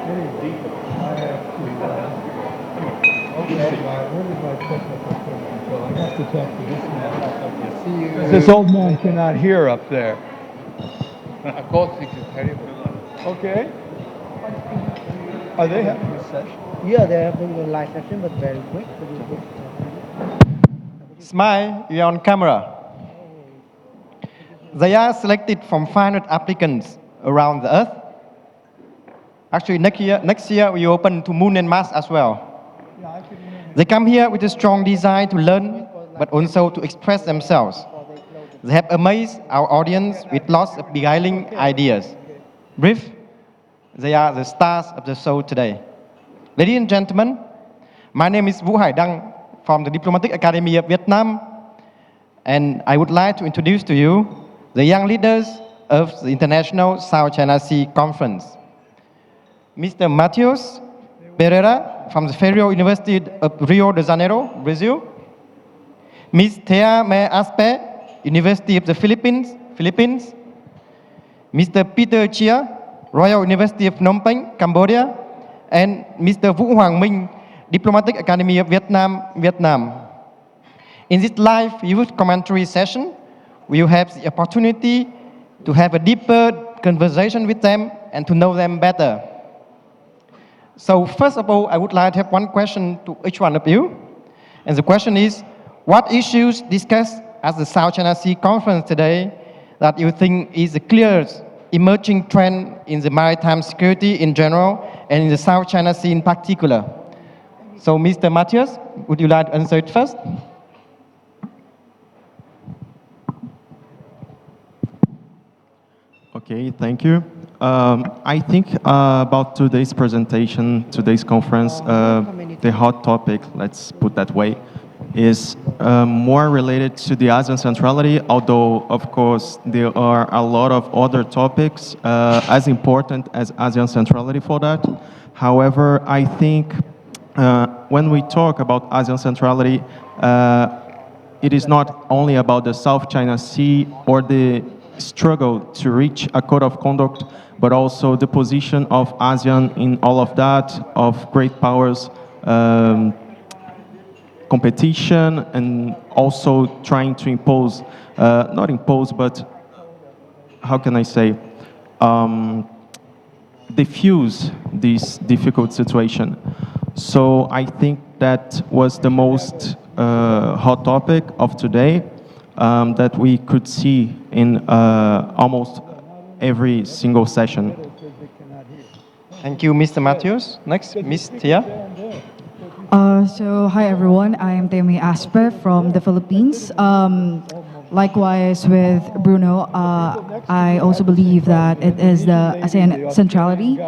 getting deeper. I have to, okay. What is my technical equipment? So I have to talk to this man. See you. This old man cannot hear up there. Acoustics is terrible. Okay. Are they having a session? Yeah, they are having a live session, but very quick. Smile, you're on camera. They are selected from 500 applicants around the Earth. Actually, next year we open to Moon and Mars as well. They come here with a strong desire to learn, but also to express themselves. They have amazed our audience with lots of beguiling ideas. Brief, they are the stars of the show today. Ladies and gentlemen, my name is Vũ Hải Đăng from the Diplomatic Academy of Vietnam, and I would like to introduce to you the young leaders of the International South China Sea Conference. Mr. Matheus Pereira from the Federal University of Rio de Janeiro, Brazil. Ms. Thea Me Aspe, University of the Philippines. Mr. Peter Chia, Royal University of Phnom Penh, Cambodia. And Mr. Vũ Hoàng Minh, Diplomatic Academy of Vietnam. In this live youth commentary session, we will have the opportunity to have a deeper conversation with them and to know them better. So first of all, I would like to have one question to each one of you. And the question is, what issues discussed at the South China Sea Conference today that you think is the clearest emerging trend in the maritime security in general and in the South China Sea in particular? So Mr. Matthias, would you like to answer it first? Okay, thank you. I think about today's presentation, today's conference, the hot topic, let's put that way, is more related to the ASEAN centrality, although, of course, there are a lot of other topics as important as ASEAN centrality for that. However, I think when we talk about ASEAN centrality, it is not only about the South China Sea or the struggle to reach a code of conduct, but also the position of ASEAN in all of that, of great powers, competition, and also trying to impose, not impose, but how can I say, diffuse this difficult situation. So I think that was the most hot topic of today that we could see in almost every single session. Thank you, Mr. Matheus. Next, Ms. Tia. So hi everyone, I am Temi Aspe from the Philippines. Likewise with Bruno, I also believe that it is the ASEAN centrality.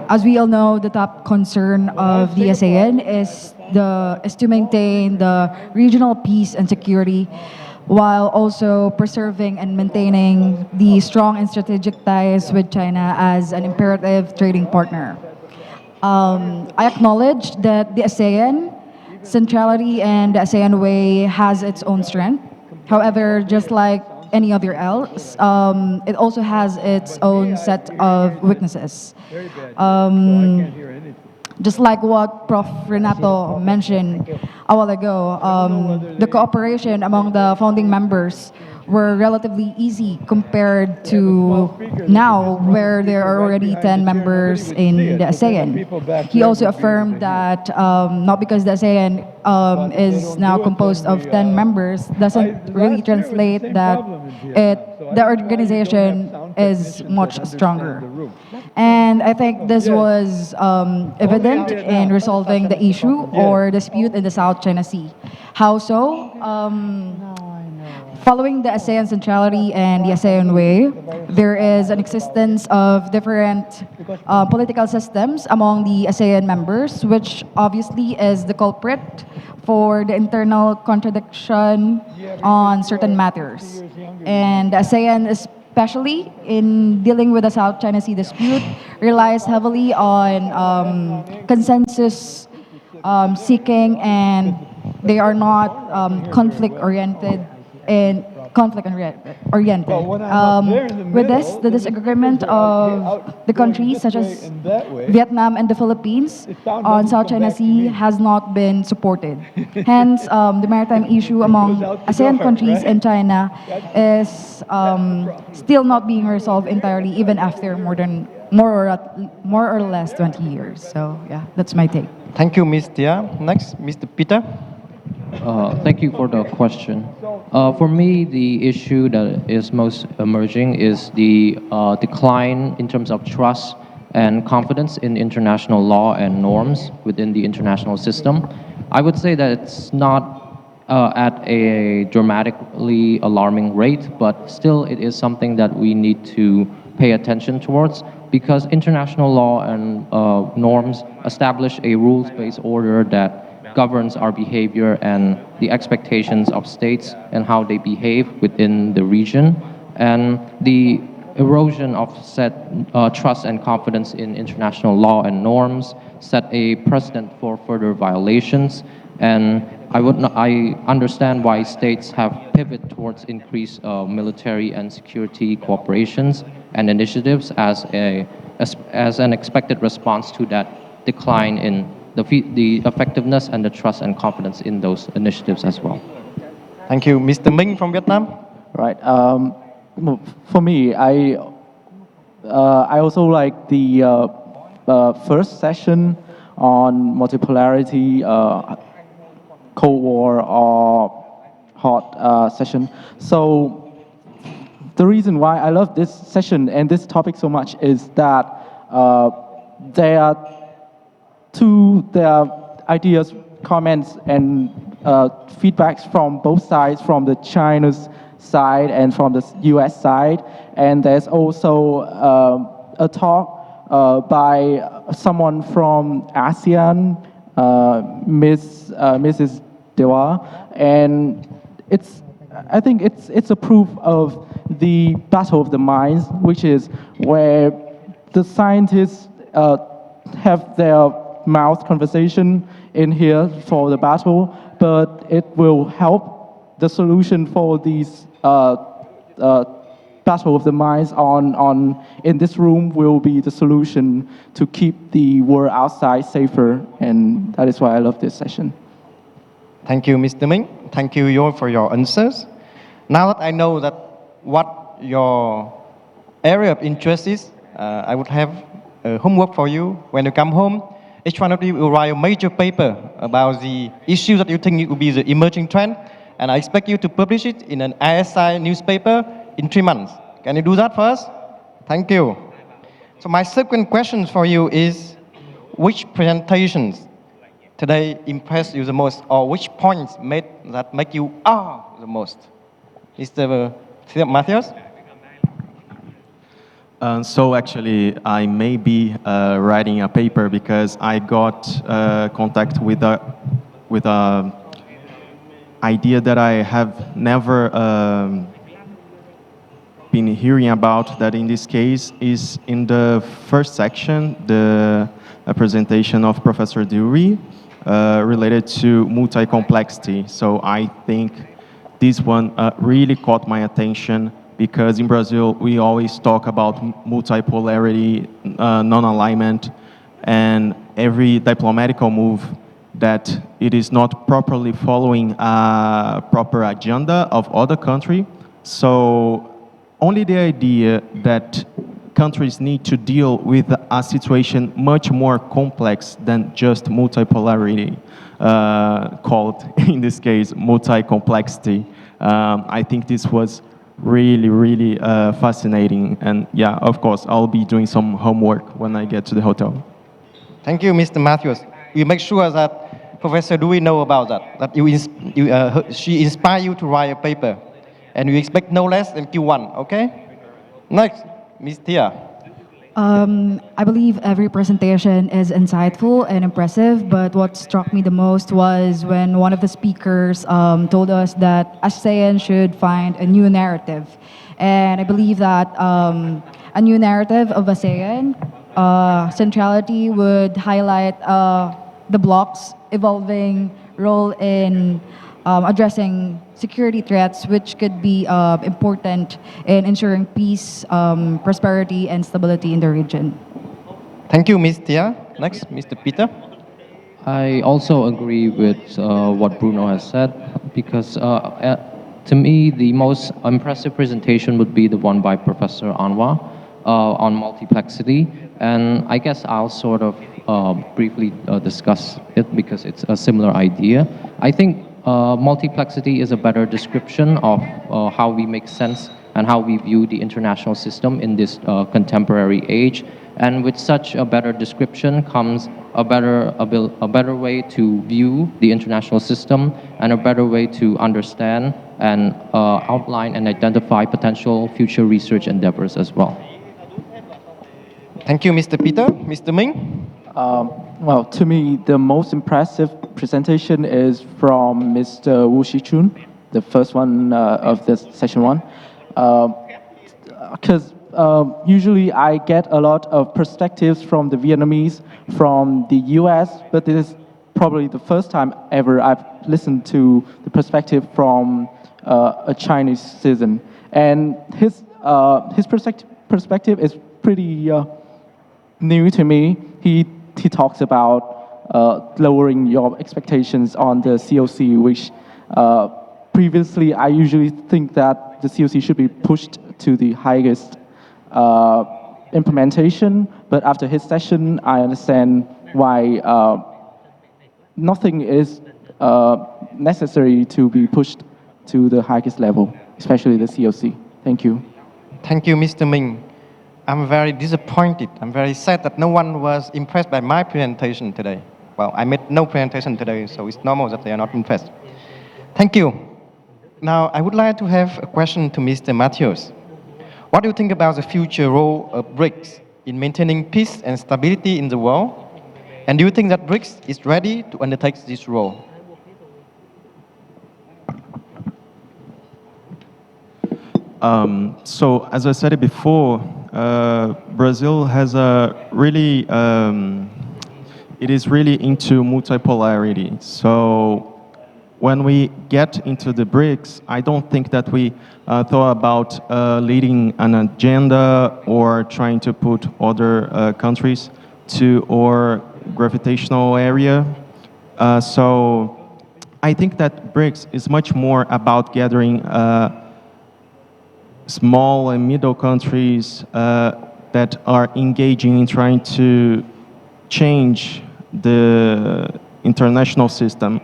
As we all know, the top concern of the ASEAN is to maintain the regional peace and security, while also preserving and maintaining the strong and strategic ties with China as an imperative trading partner. I acknowledge that the ASEAN centrality and the ASEAN way has its own strength. However, just like any other else, it also has its own set of weaknesses. Just like what Prof. Renato mentioned a while ago, the cooperation among the founding members were relatively easy compared to now, where there are already 10 members in the ASEAN. He also affirmed that not because the ASEAN is now composed of 10 members doesn't really translate that the organization is much stronger. And I think this was evident in resolving the issue or dispute in the South China Sea. How so? Following the ASEAN centrality and the ASEAN way, there is an existence of different political systems among the ASEAN members, which obviously is the culprit for the internal contradiction on certain matters. And ASEAN, especially in dealing with the South China Sea dispute, relies heavily on consensus seeking, and they are not conflict-oriented in oriented. Well, when I'm up there in the With this, middle, the then disagreement the pictures are of out the going countries this such way as and that way. Vietnam and the Philippines The sound on doesn't South come China back to Sea me. has not been supported. Hence, the maritime issue among out the ASEAN door, countries right? and China That's is still not being resolved entirely, even after more or less 20 years. So yeah, that's my take. Thank you, Ms. Tia. Next, Mr. Peter. Thank you for the question. For me, the issue that is most emerging is the decline in terms of trust and confidence in international law and norms within the international system. I would say that it's not at a dramatically alarming rate, but still it is something that we need to pay attention towards because international law and norms establish a rules-based order that governs our behavior and the expectations of states and how they behave within the region. And the erosion of said trust and confidence in international law and norms set a precedent for further violations. And I understand why states have pivoted towards increased military and security cooperations and initiatives as an expected response to that decline in the effectiveness and the trust and confidence in those initiatives as well. Thank you, Mr. Ming from Vietnam. Right. For me, I also like the first session on multipolarity, Cold War, or hot session. So the reason why I love this session and this topic so much is that there are ideas, comments, and feedbacks from both sides, from the China's side and from the U.S. side. And there's also a talk by someone from ASEAN, Mrs. Dewa, and I think it's a proof of the battle of the minds, which is where the scientists have their mouth conversation in here for the battle, but it will help the solution for these battle of the minds in this room will be the solution to keep the world outside safer, and that is why I love this session. Thank you, Mr. Ming. Thank you, Yo, for your answers. Now that I know that what your area of interest is, I would have homework for you. When you come home, each one of you will write a major paper about the issues that you think will be the emerging trend, and I expect you to publish it in an ISI newspaper in 3 months. Can you do that for us? Thank you. So my second question for you is, which presentations today impressed you the most, or which points make you the most? Mr. Matthias? So actually, I may be writing a paper because I got contact with a idea that I have never been hearing about. That in this case is in the first section, the presentation of Professor Dewey related to multi-complexity. So I think this one really caught my attention, because in Brazil, we always talk about multipolarity, non-alignment, and every diplomatical move that it is not properly following a proper agenda of other country. So only the idea that countries need to deal with a situation much more complex than just multipolarity, called in this case multi-complexity. I think this was really fascinating, and yeah, of course, I'll be doing some homework when I get to the hotel. Thank you, Mr. Matthews. You make sure that Professor Dewey know about that she inspired you to write a paper, and we expect no less than Q1, okay? Next, Ms. Tia. I believe every presentation is insightful and impressive, but what struck me the most was when one of the speakers told us that ASEAN should find a new narrative. And I believe that a new narrative of ASEAN centrality would highlight the bloc's evolving role in addressing security threats, which could be important in ensuring peace, prosperity, and stability in the region. Thank you, Ms. Tia. Next, Mr. Peter. I also agree with what Bruno has said because to me, the most impressive presentation would be the one by Professor Anwar on multiplexity. And I guess I'll sort of briefly discuss it because it's a similar idea. I think multiplexity is a better description of how we make sense and how we view the international system in this contemporary age. And with such a better description comes a better way to view the international system and a better way to understand and outline and identify potential future research endeavors as well. Thank you, Mr. Peter. Mr. Ming. Well, to me, the most impressive presentation is from Mr. Wu Shichun, the first one of this session one. Because usually I get a lot of perspectives from the Vietnamese, from the US, but this is probably the first time ever I've listened to the perspective from a Chinese citizen. And his perspective is pretty new to me. He talks about lowering your expectations on the COC, which previously I usually think that the COC should be pushed to the highest implementation, but after his session, I understand why nothing is necessary to be pushed to the highest level, especially the COC. Thank you. Thank you, Mr. Ming. I'm very disappointed. I'm very sad that no one was impressed by my presentation today. Well, I made no presentation today, so it's normal that they are not impressed. Thank you. Now, I would like to have a question to Mr. Matthews. What do you think about the future role of BRICS in maintaining peace and stability in the world? And do you think that BRICS is ready to undertake this role? So, as I said it before, Brazil has a really, it is really into multipolarity. So, when we get into the BRICS, I don't think that we thought about leading an agenda or trying to put other countries to our gravitational area. So I think that BRICS is much more about gathering small and middle countries that are engaging in trying to change the international system.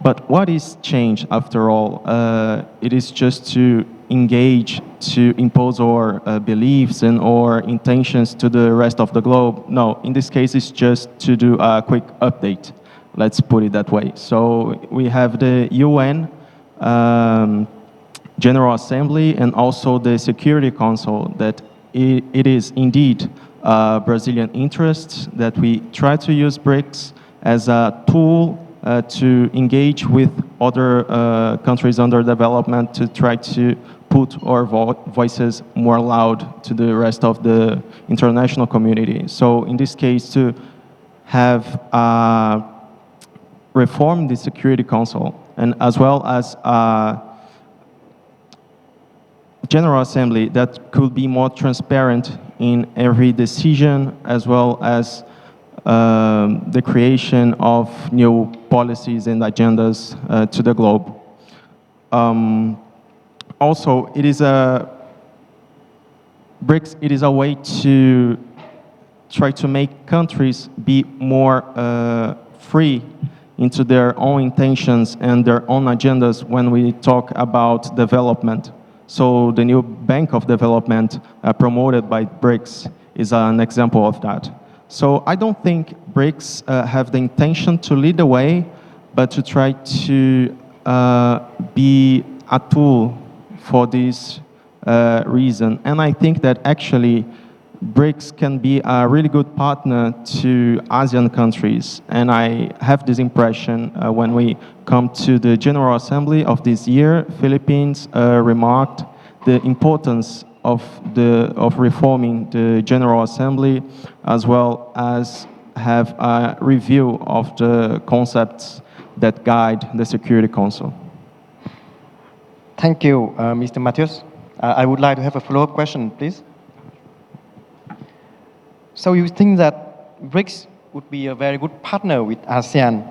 But what is change after all? It is just to engage, to impose our beliefs and our intentions to the rest of the globe. No, in this case, it's just to do a quick update. Let's put it that way. So we have the UN General Assembly and also the Security Council that it is indeed Brazilian interest that we try to use BRICS as a tool to engage with other countries under development to try to put our voices more loud to the rest of the international community. So in this case, to have reformed the Security Council and as well as General Assembly that could be more transparent in every decision as well as the creation of new policies and agendas to the globe. Also, it is BRICS, it is a way to try to make countries be more free into their own intentions and their own agendas when we talk about development. So the new Bank of Development promoted by BRICS is an example of that. So I don't think BRICS have the intention to lead the way, but to try to be a tool for this reason. And I think that actually BRICS can be a really good partner to ASEAN countries. And I have this impression when we come to the General Assembly of this year, Philippines remarked the importance of reforming the General Assembly, as well as have a review of the concepts that guide the Security Council. Thank you, Mr. Matheus. I would like to have a follow-up question, please. So you think that BRICS would be a very good partner with ASEAN?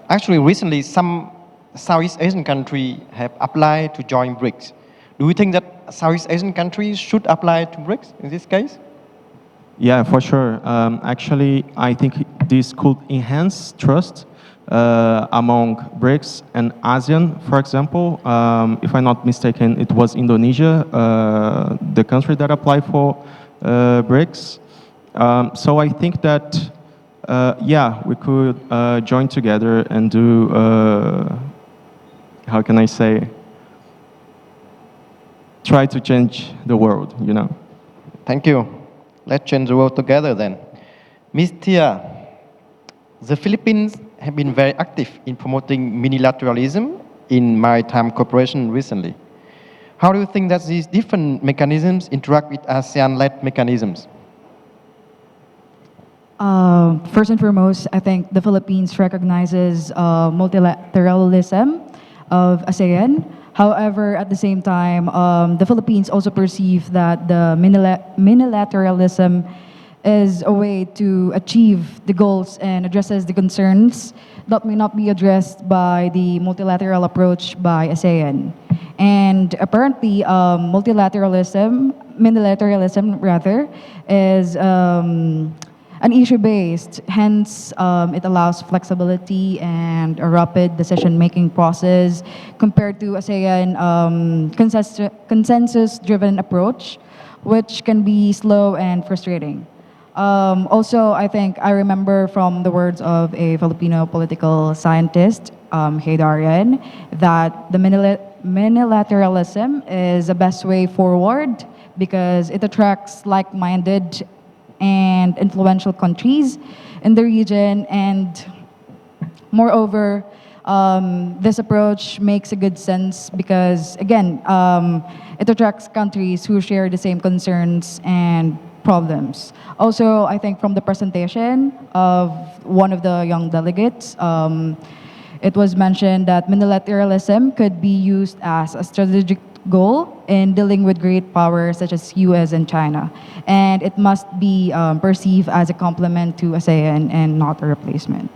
Actually, recently, some Southeast Asian countries have applied to join BRICS. Do you think that Southeast Asian countries should apply to BRICS in this case? Yeah, for sure. Actually, I think this could enhance trust among BRICS and ASEAN. For example, if I'm not mistaken, it was Indonesia, the country that applied for BRICS. So I think that, yeah, we could join together and do, how can I say, try to change the world, you know. Thank you. Let's change the world together then. Ms. Tia, the Philippines have been very active in promoting multilateralism in maritime cooperation recently. How do you think that these different mechanisms interact with ASEAN-led mechanisms? First and foremost, I think the Philippines recognizes multilateralism of ASEAN. However, at the same time, the Philippines also perceive that the unilateralism is a way to achieve the goals and addresses the concerns that may not be addressed by the multilateral approach by ASEAN. And apparently, multilateralism rather, is an issue-based, hence it allows flexibility and a rapid decision-making process compared to ASEAN consensus-driven approach, which can be slow and frustrating. Also, I think I remember from the words of a Filipino political scientist, Darian, that the unilateralism is the best way forward because it attracts like-minded and influential countries in the region, and moreover, this approach makes a good sense because, again, it attracts countries who share the same concerns and problems. Also, I think from the presentation of one of the young delegates, it was mentioned that multilateralism could be used as a strategic goal in dealing with great powers such as US and China. And it must be perceived as a complement to ASEAN and not a replacement.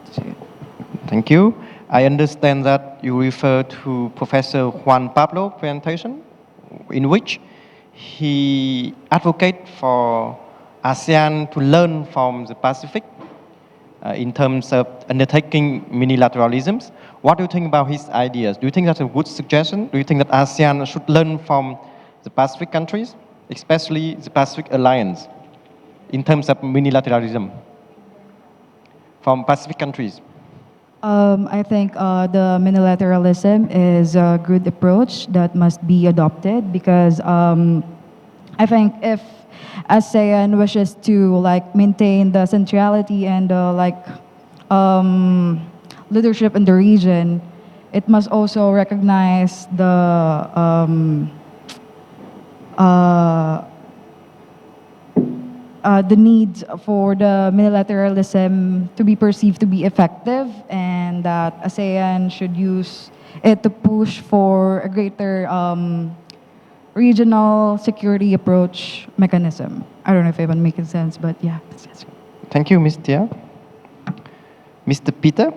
Thank you. I understand that you refer to Professor Juan Pablo's presentation, in which he advocates for ASEAN to learn from the Pacific in terms of undertaking multilateralism. What do you think about his ideas? Do you think that's a good suggestion? Do you think that ASEAN should learn from the Pacific countries, especially the Pacific Alliance, in terms of multilateralism from Pacific countries? I think the multilateralism is a good approach that must be adopted because I think if ASEAN wishes to maintain the centrality and leadership in the region, it must also recognize the need for the multilateralism to be perceived to be effective, and that ASEAN should use it to push for a greater regional security approach mechanism. I don't know if I'm making sense, but yeah. Thank you, Ms. Tia. Mr. Peter,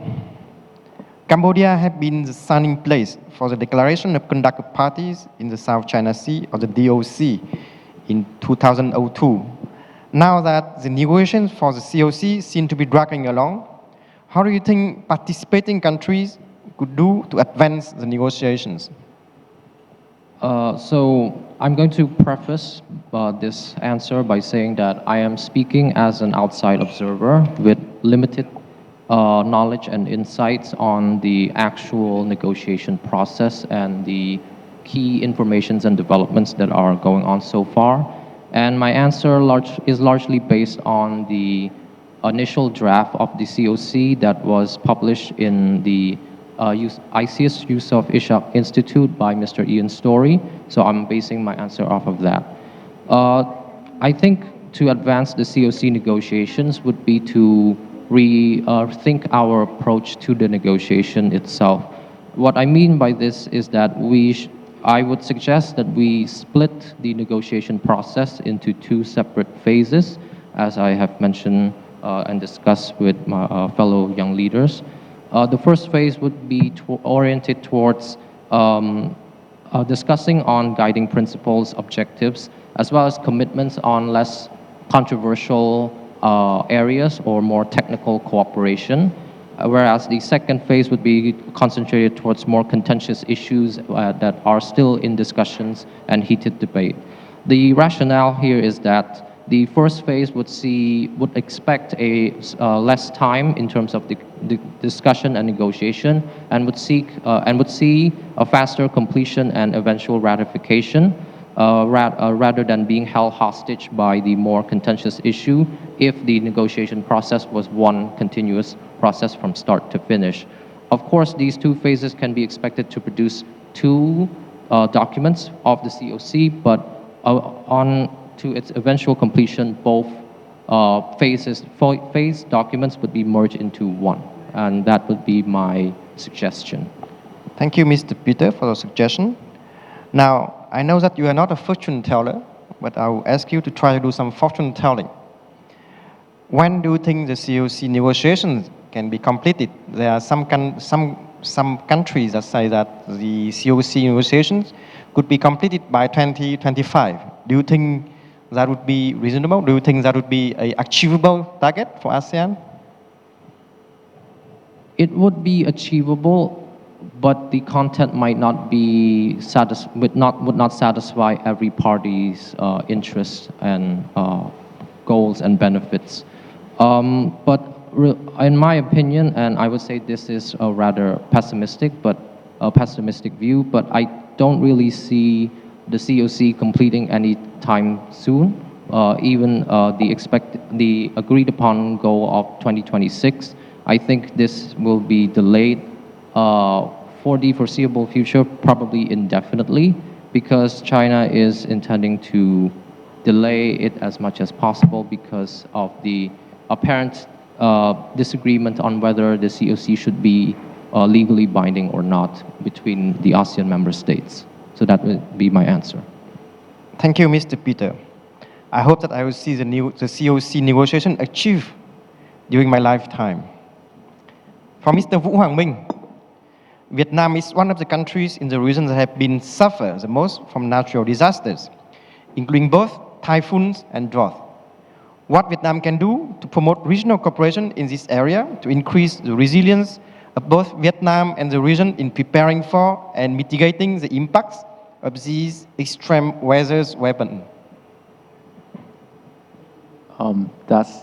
Cambodia has been the signing place for the Declaration of Conduct of Parties in the South China Sea, or the DOC, in 2002. Now that the negotiations for the COC seem to be dragging along, how do you think participating countries could do to advance the negotiations? So I'm going to preface this answer by saying that I am speaking as an outside observer with limited knowledge and insights on the actual negotiation process and the key informations and developments that are going on so far. And my answer is largely based on the initial draft of the COC that was published in the ICS Yusof Ishak Institute by Mr. Ian Story. So I'm basing my answer off of that. I think to advance the COC negotiations would be to rethink our approach to the negotiation itself. What I mean by this is that I would suggest that we split the negotiation process into two separate phases, as I have mentioned and discussed with my fellow young leaders. The first phase would be oriented towards discussing on guiding principles, objectives, as well as commitments on less controversial areas or more technical cooperation. Whereas the second phase would be concentrated towards more contentious issues that are still in discussions and heated debate. The rationale here is that the first phase would expect a less time in terms of the discussion and negotiation, and would see a faster completion and eventual ratification, rather than being held hostage by the more contentious issue if the negotiation process was one continuous process from start to finish. Of course, these two phases can be expected to produce two documents of the COC, but on to its eventual completion, both phase documents would be merged into one, and that would be my suggestion. Thank you, Mr. Peter, for the suggestion. Now, I know that you are not a fortune teller, but I will ask you to try to do some fortune telling. When do you think the COC negotiations can be completed? There are some countries that say that the COC negotiations could be completed by 2025. Do you think that would be reasonable? Do you think that would be an achievable target for ASEAN? It would be achievable, but the content might not be would not satisfy every party's interests and goals and benefits. But in my opinion, and I would say this is a rather pessimistic view, but I don't really see the COC completing any time soon. Even the agreed upon goal of 2026, I think this will be delayed for the foreseeable future, probably indefinitely, because China is intending to delay it as much as possible because of the apparent disagreement on whether the COC should be legally binding or not between the ASEAN member states. So that would be my answer. Thank you, Mr. Peter. I hope that I will see the COC negotiation achieved during my lifetime. For Mr. Vũ Hoàng Minh, Vietnam is one of the countries in the region that have been suffered the most from natural disasters, including both typhoons and drought. What Vietnam can do to promote regional cooperation in this area to increase the resilience of both Vietnam and the region in preparing for and mitigating the impacts of these extreme weather's weapon? That's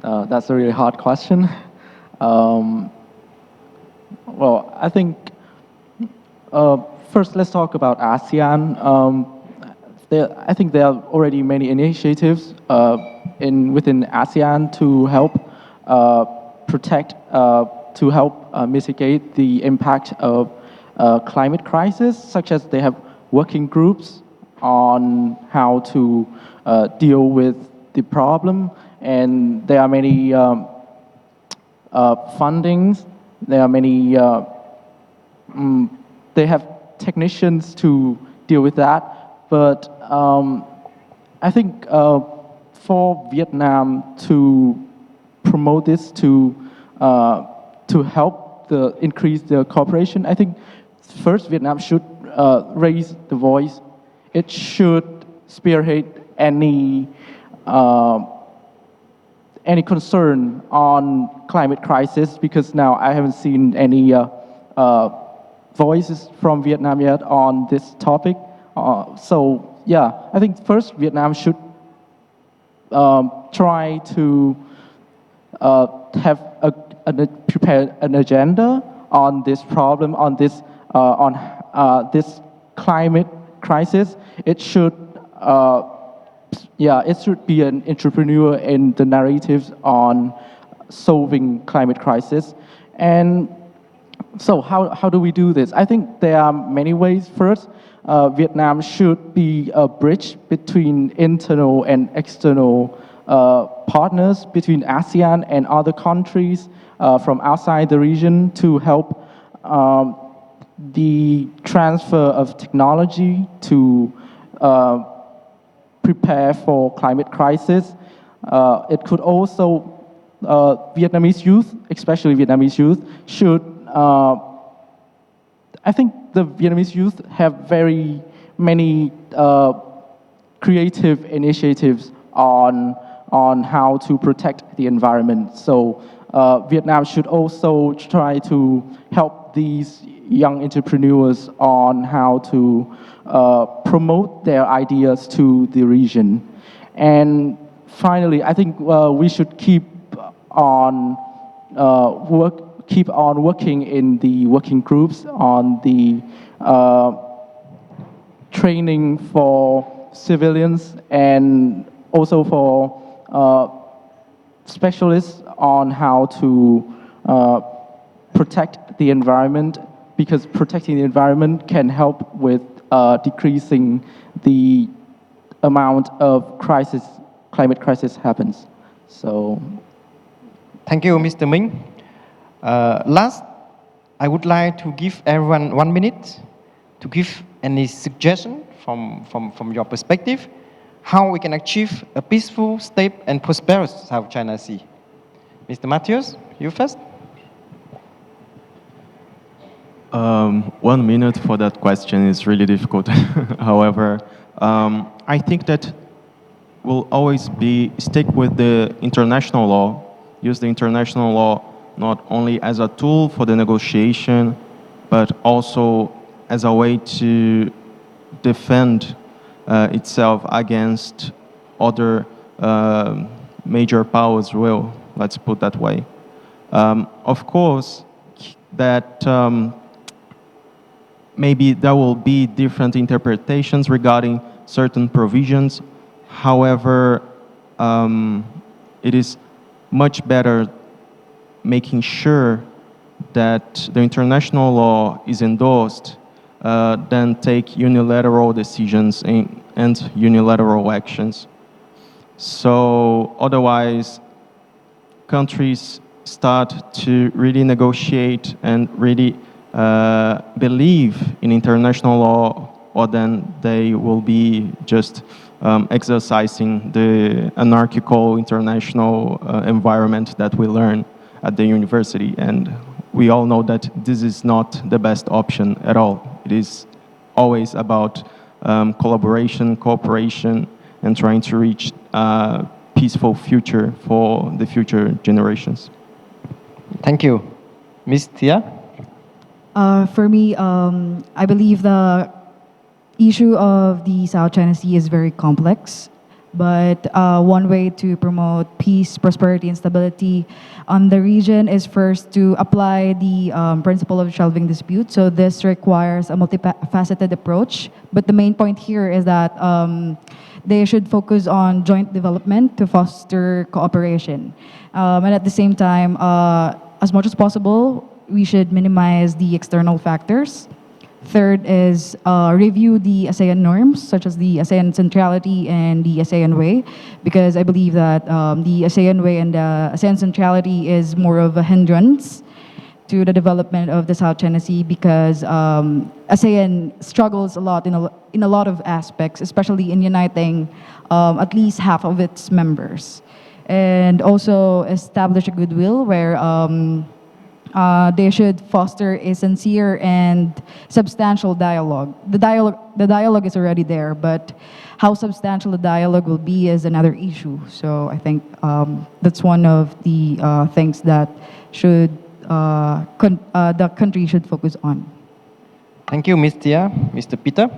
a really hard question. Well, I think first let's talk about ASEAN. I think there are already many initiatives within ASEAN to help protect, to help mitigate the impact of climate crisis, such as they have working groups on how to deal with the problem, and there are many fundings. There are many. They have technicians to deal with that, but I think for Vietnam to promote this to help increase the cooperation, I think first Vietnam should raise the voice. It should spearhead any concern on climate crisis, because now I haven't seen any voices from Vietnam yet on this topic. So yeah, I think first Vietnam should try to prepare an agenda on this problem, on this climate crisis. It should be an entrepreneur in the narratives on solving climate crisis. And so how do we do this? I think there are many ways. First, Vietnam should be a bridge between internal and external partners between ASEAN and other countries from outside the region to help the transfer of technology to prepare for climate crisis. It could also, Vietnamese youth, especially Vietnamese youth, should, I think the Vietnamese youth have very many creative initiatives on how to protect the environment. So Vietnam should also try to help these young entrepreneurs on how to promote their ideas to the region. And finally, I think we should keep on working in the working groups on the training for civilians and also for specialists on how to protect the environment, because protecting the environment can help with decreasing the amount of climate crisis happens. So, Thank you, Mr. Minh. Last, I would like to give everyone 1 minute to give any suggestion from your perspective how we can achieve a peaceful, stable, and prosperous South China Sea. Mr. Matthews, you first. 1 minute for that question is really difficult. However, I think that we'll always stick with the international law, use the international law not only as a tool for the negotiation, but also as a way to defend itself against other major powers will, let's put that way. Of course, that maybe there will be different interpretations regarding certain provisions. However, it is much better making sure that the international law is endorsed than take unilateral decisions and unilateral actions. So otherwise, countries start to really negotiate and really believe in international law, or then they will be just exercising the anarchical international environment that we learn at the university. And we all know that this is not the best option at all. It is always about collaboration, cooperation, and trying to reach a peaceful future for the future generations. Thank you. Ms. Tia? For me, I believe the issue of the South China Sea is very complex, but one way to promote peace, prosperity, and stability on the region is first to apply the principle of shelving dispute. So this requires a multifaceted approach, but the main point here is that they should focus on joint development to foster cooperation. And at the same time, as much as possible, we should minimize the external factors. Third is review the ASEAN norms, such as the ASEAN centrality and the ASEAN way, because I believe that the ASEAN way and the ASEAN centrality is more of a hindrance to the development of the South China Sea, because ASEAN struggles a lot in a lot of aspects, especially in uniting at least half of its members. And also establish a goodwill where they should foster a sincere and substantial dialogue. The dialogue is already there, but how substantial the dialogue will be is another issue. So I think that's one of the things that the country should focus on. Thank you, Ms. Tia. Mr. Peter?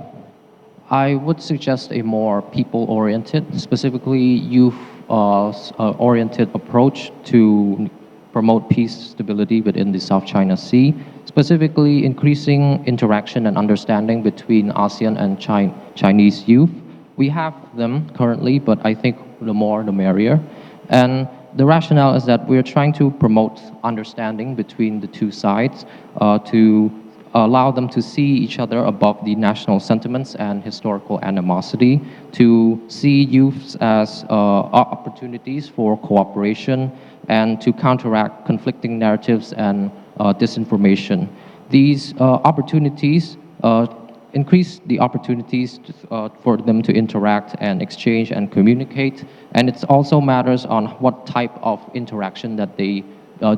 I would suggest a more people-oriented, specifically youth-oriented approach to promote peace, stability within the South China Sea, specifically increasing interaction and understanding between ASEAN and Chinese youth. We have them currently, but I think the more the merrier. And the rationale is that we're trying to promote understanding between the two sides to allow them to see each other above the national sentiments and historical animosity, to see youths as opportunities for cooperation, and to counteract conflicting narratives and disinformation. These opportunities increase the opportunities for them to interact and exchange and communicate. And it also matters on what type of interaction that they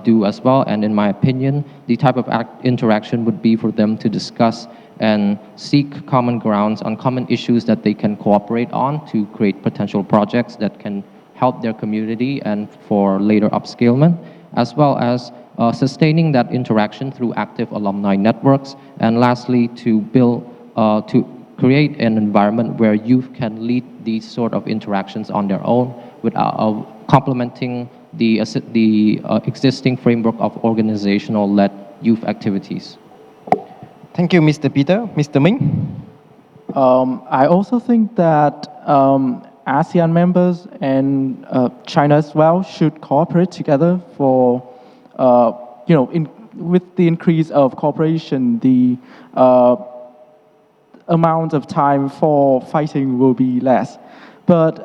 do as well. And in my opinion, the type of interaction would be for them to discuss and seek common grounds on common issues that they can cooperate on to create potential projects that can help their community and for later upscalement, as well as sustaining that interaction through active alumni networks. And lastly, to create an environment where youth can lead these sort of interactions on their own without complementing the existing framework of organizational-led youth activities. Thank you, Mr. Peter. Mr. Ming? I also think that ASEAN members and China as well should cooperate together for, with the increase of cooperation, the amount of time for fighting will be less. But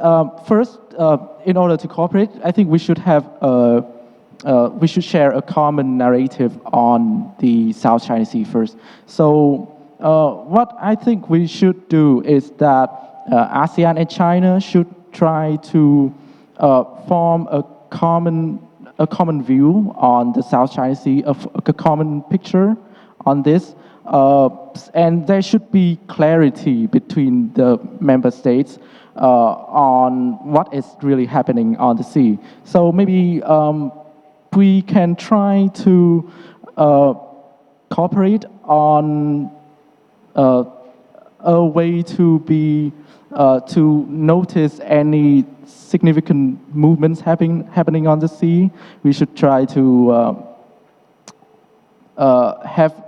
first, in order to cooperate, I think we should have we should share a common narrative on the South China Sea first. So what I think we should do is that ASEAN and China should try to form a common view on the South China Sea, a common picture on this. And there should be clarity between the member states on what is really happening on the sea. So maybe we can try to cooperate on a way to notice any significant movements happening on the sea. We should try to have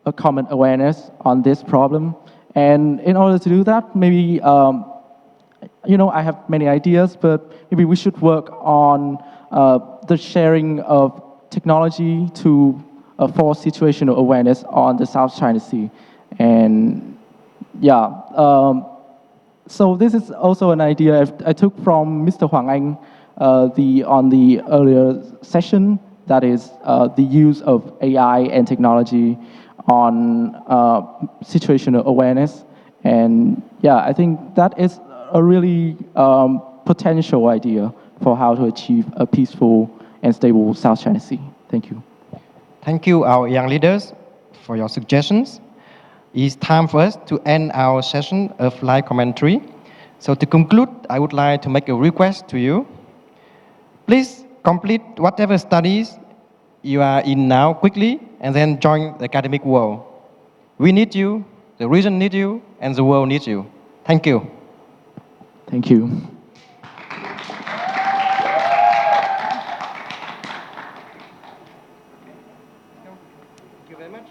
a common awareness on this problem. And in order to do that, maybe, I have many ideas, but maybe we should work on the sharing of technology for situational awareness on the South China Sea. And so this is also an idea I took from Mr. Huang Anh on the earlier session, that is the use of AI and technology on situational awareness. And I think that is a really potential idea for how to achieve a peaceful and stable South China Sea. Thank you. Thank you, our young leaders, for your suggestions. It's time for us to end our session of live commentary. So to conclude, I would like to make a request to you. Please complete whatever studies you are in now quickly, and then join the academic world. We need you, the region needs you, and the world needs you. Thank you. Thank you. Thank you very much.